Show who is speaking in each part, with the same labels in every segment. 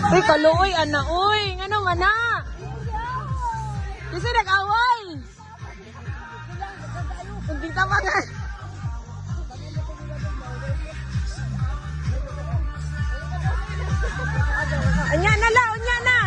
Speaker 1: Uy, kaluoy, ana, uy. Nga naman na. Kasi nag-away. Hindi tamangan. Anya na la, anya na.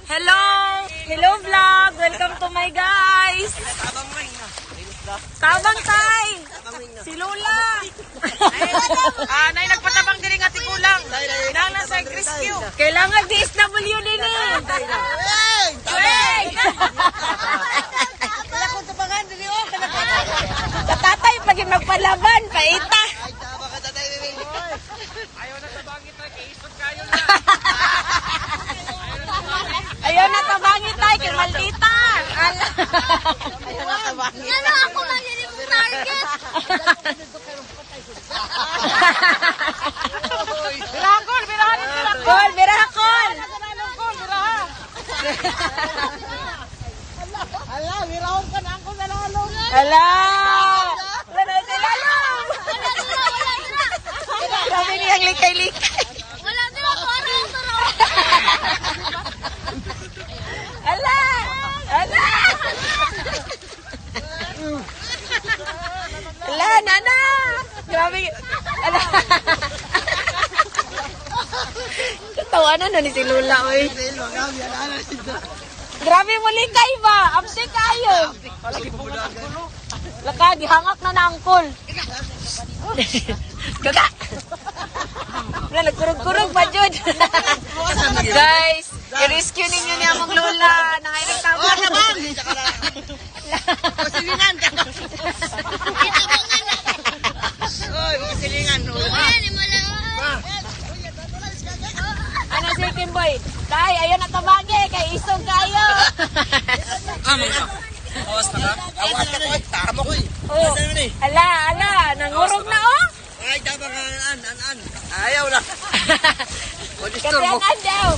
Speaker 1: Hello! Hello vlog! Welcome to my guys! Tabang tay! Si Lula!
Speaker 2: Nay nagpatabang diri nga tigulang. Nang nasa rescue.
Speaker 1: Kailangan DSW din eh! Weng!
Speaker 2: Kaya kung tabangan diri oh kana pa.
Speaker 1: Katatay pag magpalaban, paita!
Speaker 2: Ayaw na tabangi tayo kay isot kayo na.
Speaker 1: Ayaw na tabangin tayo kay maldita!
Speaker 2: Ayaw na tabangi.
Speaker 3: Ano ako lang yun yung target?
Speaker 2: Birakol, birahan ni birakol.
Speaker 1: Kol, birakol!
Speaker 2: Ala, birahon ka na ako nanalo.
Speaker 1: Hala! Wala na lalong! Sabi niyang likay-likay.
Speaker 3: Wala din ako ano.
Speaker 1: Hala! Hala! Hala, nana! Grabe. Hala! Katawanan na ni si Lula, oy. Grabe mo likay ba? Amsi kayo. Laka, gihangak na na angkol. Gaga! Wala, nagkurog-kurog pa, Jud. Guys, i-rescue ninyo niya mong Lola. Nangainig tama na ba?
Speaker 2: Kasilingan ka. Oy, kasilingan.
Speaker 3: Ano mo lang.
Speaker 1: Ano si Kimboy? Tay, ayun na tabagi. Kay isog kayo.
Speaker 2: Awas na ka. Awas ka ko. Tama ko eh.
Speaker 1: Oh. Ala, ala. Nangurog na, oh.
Speaker 2: Ay, tama ka. An. Ayaw na.
Speaker 1: Katiyangan daw.